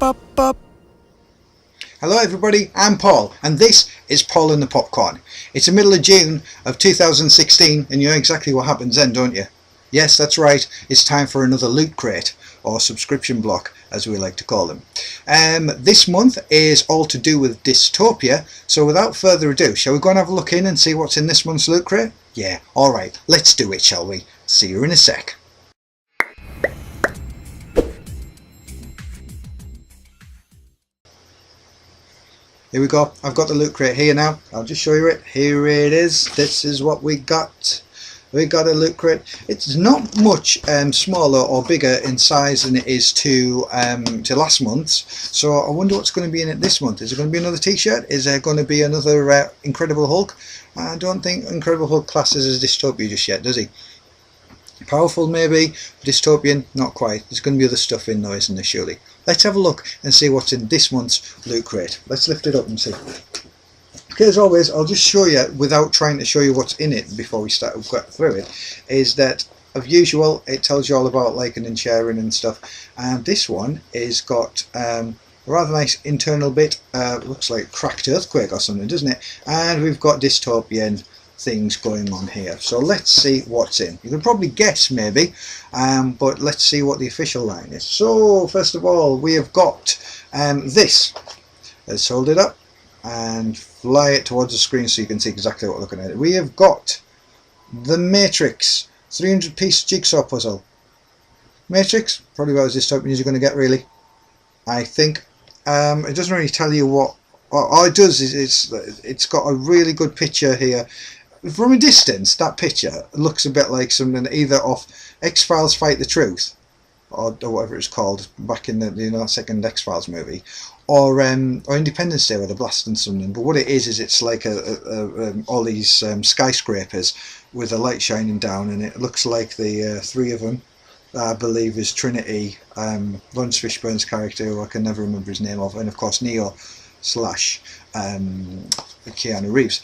Hello everybody, I'm Paul and this is Paul and the Popcorn. It's the middle of June of 2016 and you know exactly what happens then, don't you? Yes, that's right, it's time for another loot crate or subscription block as we like to call them. This month is all to do with Dystopia, so without further ado, shall we go and have a look in and see what's in this month's loot crate? Yeah, alright, let's do it, shall we? See you in a sec. Here we go, I've got the loot crate here now. I'll just show you it. Here it is. This is what we got. We got a loot crate. It's not much smaller or bigger in size than it is to last month's. So I wonder what's going to be in it this month. Is it going to be another t-shirt? Is there going to be another Incredible Hulk? I don't think Incredible Hulk classes as Dystopia just yet, does he? Powerful maybe, dystopian not quite. There's going to be other stuff in though, isn't there, surely? Let's have a look and see what's in this month's loot crate. Let's lift it up and see. Okay, as always, I'll just show you without trying to show you what's in it before we start through it, is that as usual it tells you all about liking and sharing and stuff, and this one is got a rather nice internal bit, looks like cracked earthquake or something, doesn't it? And we've got dystopian things going on here, so let's see what's in. You can probably guess maybe, but let's see what the official line is. So first of all we have got this. Let's hold it up and fly it towards the screen so you can see exactly what we're looking at. We have got the Matrix 300-piece jigsaw puzzle. Matrix, probably about as dystopian as you're going to get, really, I think. It doesn't really tell you what. All it does is it's got a really good picture here. From a distance, that picture looks a bit like something either off X-Files Fight the Truth, or whatever it's called back in the second X-Files movie, or Independence Day where they're blasting something. But what it is it's like all these skyscrapers with the light shining down, and it looks like the three of them, I believe, is Trinity, Lawrence Fishburne's character, who I can never remember his name of, and of course Neo / Keanu Reeves,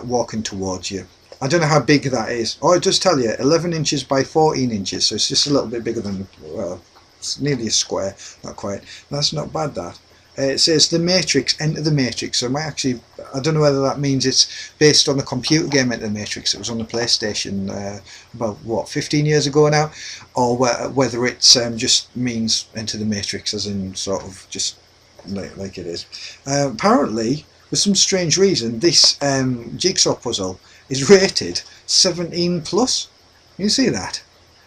walking towards you. I don't know how big that is. Oh, it does tell you 11 inches by 14 inches, so it's just a little bit bigger than, well, it's nearly a square, not quite. That's not bad, that. It says the Matrix, enter the Matrix, so it might actually, I don't know whether that means it's based on the computer game Enter the Matrix. It was on the PlayStation about, what, 15 years ago now, or whether it just means Enter the Matrix as in sort of just like it is. Apparently, for some strange reason, this jigsaw puzzle is rated 17 plus. You see that?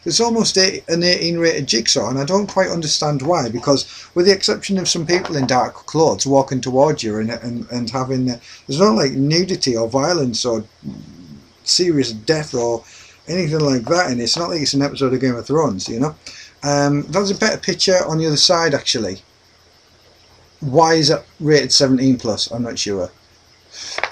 It's almost an 18 rated jigsaw, and I don't quite understand why, because with the exception of some people in dark clothes walking towards you and having, there's no like nudity or violence or serious death or anything like that in it. It's not like it's an episode of Game of Thrones, you know. There's a better picture on the other side actually. Why is it rated 17 plus? I'm not sure,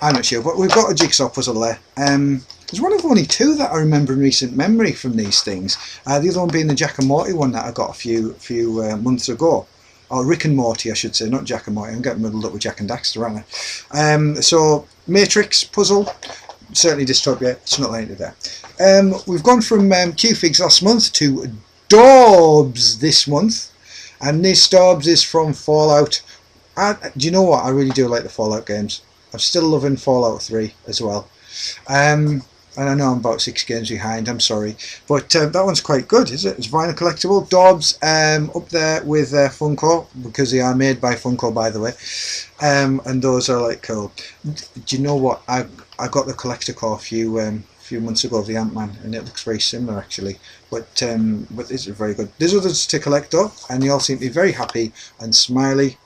but we've got a jigsaw puzzle there. There's one of only two that I remember in recent memory from these things. The other one being the Jack and Morty one that I got a few months ago. Or Rick and Morty, I should say, not Jack and Morty. I'm getting muddled up with Jack and Daxter, aren't I? So, Matrix puzzle, certainly Dystopia, it's not like there. We've gone from Q-Figs last month to Daubs this month. And this Daubs is from Fallout. Do you know what? I really do like the Fallout games. I'm still loving Fallout 3 as well. And I know I'm about 6 games behind, I'm sorry, but that one's quite good, is it? It's vinyl collectible. Daubs up there with Funko, because they are made by Funko, by the way, and those are like cool. Do you know what? I got the collector core a few months ago of the Ant-Man, and it looks very similar actually, but it's very good. There's others to collect though, and they all seem to be very happy and smiley,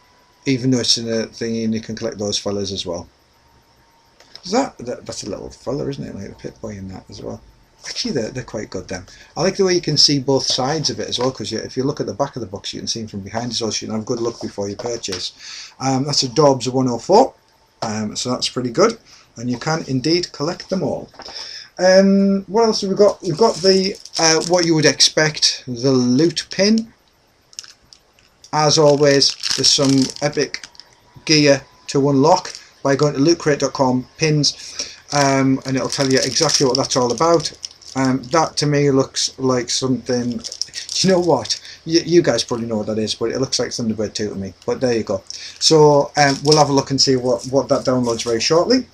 even though it's in a thingy, and you can collect those fellas as well. That's a little fella, isn't it? Like the Pit Boy in that as well. Actually, they're quite good then. I like the way you can see both sides of it as well, because if you look at the back of the box, you can see them from behind as well, so you can have a good look before you purchase. That's a Daubs 104, so that's pretty good, and you can indeed collect them all. What else have we got? We've got the what you would expect, the loot pin. As always, there's some epic gear to unlock by going to lootcrate.com, pins, and it'll tell you exactly what that's all about. That to me looks like something, Do you know what? You guys probably know what that is, but it looks like Thunderbird 2 to me. But there you go. So we'll have a look and see what that downloads very shortly.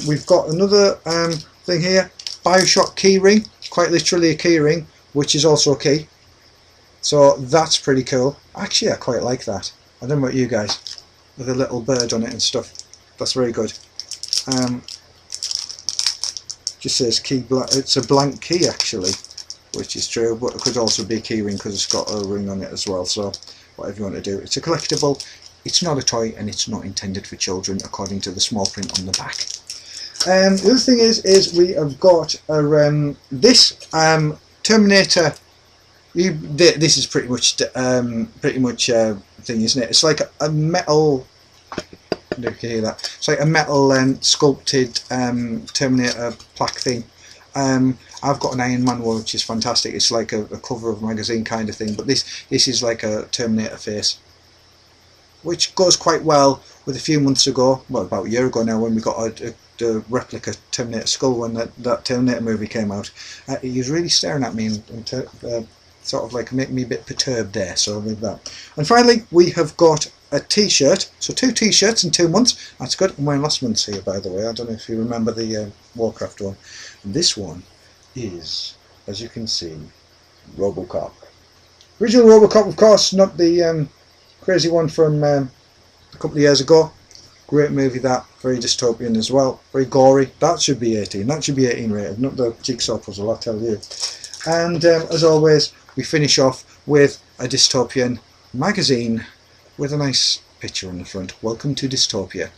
We've got another thing here, Bioshock keyring, quite literally a keyring, which is also a key. So that's pretty cool. Actually, I quite like that. I don't know about you guys, with a little bird on it and stuff. That's very good. Just says key. It's a blank key actually, which is true, but it could also be a key ring because it's got a ring on it as well. So whatever you want to do. It's a collectible. It's not a toy, and it's not intended for children, according to the small print on the back. The other thing is we have got a this Terminator. This is pretty much thing, isn't it? It's like a metal. You can hear that. It's like a metal sculpted Terminator plaque thing. I've got an Iron Man one, which is fantastic. It's like a cover of a magazine kind of thing, but this is like a Terminator face, which goes quite well with a few months ago, well, about a year ago now, when we got a replica Terminator skull when that Terminator movie came out. He was really staring at me and sort of like making me a bit perturbed there, so with that. And finally, we have got a t-shirt, so 2 t-shirts in 2 months. That's good. I'm wearing last month's here, by the way. I don't know if you remember the Warcraft one. And this one is, as you can see, RoboCop. Original RoboCop, of course, not the crazy one from a couple of years ago. Great movie, that. Very dystopian as well. Very gory. That should be 18. That should be 18 rated, not the jigsaw puzzle, I'll tell you. And as always, we finish off with a dystopian magazine with a nice picture on the front. Welcome to Dystopia.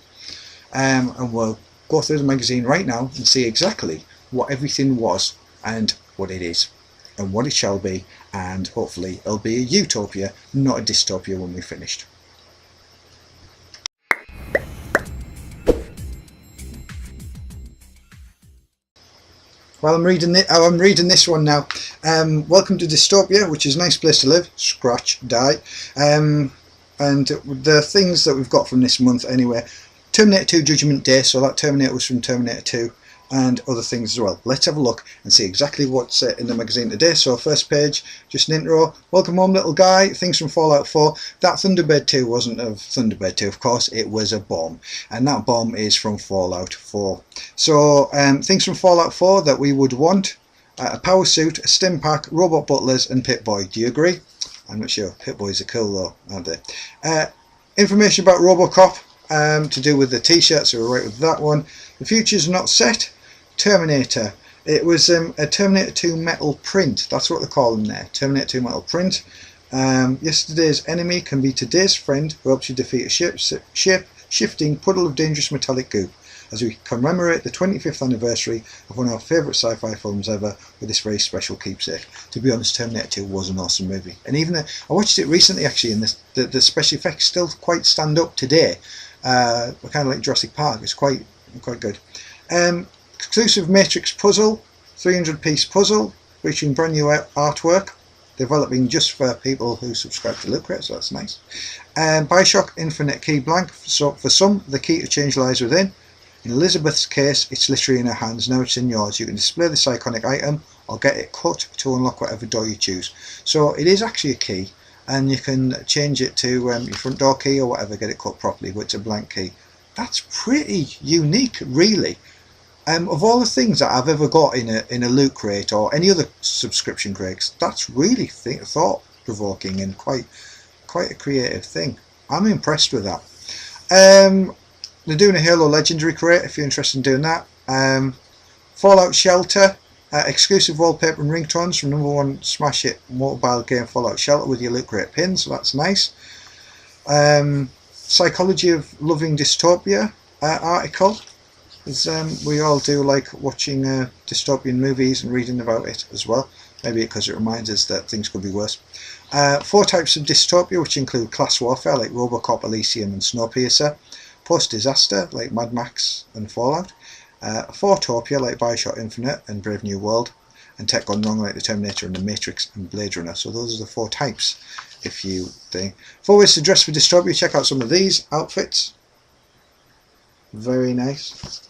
And we'll go through the magazine right now and see exactly what everything was and what it is and what it shall be, and hopefully it'll be a utopia, not a dystopia when we're finished. Well, I'm reading this one now. Welcome to Dystopia, which is a nice place to live. Scratch, die. And the things that we've got from this month anyway. Terminator 2 Judgment Day, so that Terminator was from Terminator 2, and other things as well. Let's have a look and see exactly what's in the magazine today. So first page, just an intro. Welcome home, little guy. Things from Fallout 4. That Thunderbird 2 wasn't of Thunderbird 2, of course. It was a bomb, and that bomb is from Fallout 4. So things from Fallout 4 that we would want: a power suit, a stim pack, robot butlers, and Pip-Boy. Do you agree? I'm not sure. Pip-Boys are cool though, aren't they? Information about RoboCop to do with the t-shirt, so we're right with that one. The future's not set. Terminator. It was a Terminator 2 metal print. That's what they call them there. Terminator 2 metal print. Yesterday's enemy can be today's friend who helps you defeat a shape-shifting puddle of dangerous metallic goop, as we commemorate the 25th anniversary of one of our favourite sci-fi films ever with this very special keepsake. To be honest, Terminator 2 was an awesome movie. And even I watched it recently actually, and the special effects still quite stand up today. Kind of like Jurassic Park. It's quite good. Exclusive Matrix puzzle, 300-piece puzzle, featuring brand new artwork, developing just for people who subscribe to Loot Crate, so that's nice. Bioshock Infinite Key Blank, so for some, the key to change lies within. In Elizabeth's case, it's literally in her hands, now it's in yours. You can display this iconic item or get it cut to unlock whatever door you choose. So it is actually a key, and you can change it to your front door key or whatever, get it cut properly, but it's a blank key. That's pretty unique, really. Of all the things that I've ever got in a Loot Crate or any other subscription crates, that's really thought-provoking and quite a creative thing. I'm impressed with that. They're doing a Halo Legendary crate if you're interested in doing that. Fallout Shelter, exclusive wallpaper and ringtones from #1 smash hit mobile game Fallout Shelter with your Loot Crate pins, so that's nice. Psychology of Loving Dystopia article. We all do like watching dystopian movies and reading about it as well. Maybe because it reminds us that things could be worse. 4 types of dystopia, which include class warfare like RoboCop, Elysium and Snowpiercer. Post-disaster like Mad Max and Fallout. Photopia like Bioshock Infinite and Brave New World. And tech gone wrong like the Terminator and the Matrix and Blade Runner. So those are the 4 types, if you think. 4 ways to dress for dystopia. Check out some of these outfits. Very nice.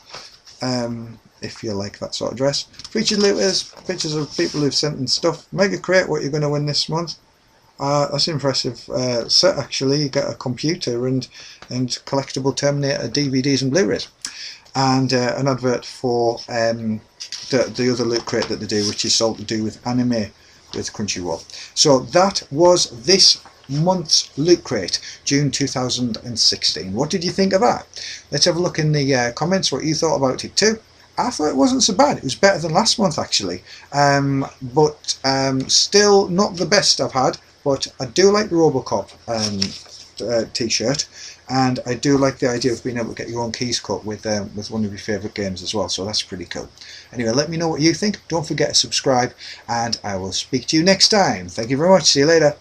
if you like that sort of dress. Featured looters, pictures of people who've sent in stuff. Mega crate, what you're going to win this month. That's an impressive set actually. You get a computer and collectible Terminator DVDs and Blu-rays, and an advert for the other loot crate that they do, which is all to do with anime with Crunchyroll. So that was this month's loot crate, June 2016. What did you think of that? Let's have a look in the comments what you thought about it too. I thought it wasn't so bad. It was better than last month actually, but still not the best I've had. But I do like the Robocop t-shirt, and I do like the idea of being able to get your own keys cut with one of your favourite games as well, so that's pretty cool. Anyway, let me know what you think. Don't forget to subscribe, and I will speak to you next time. Thank you very much. See you later.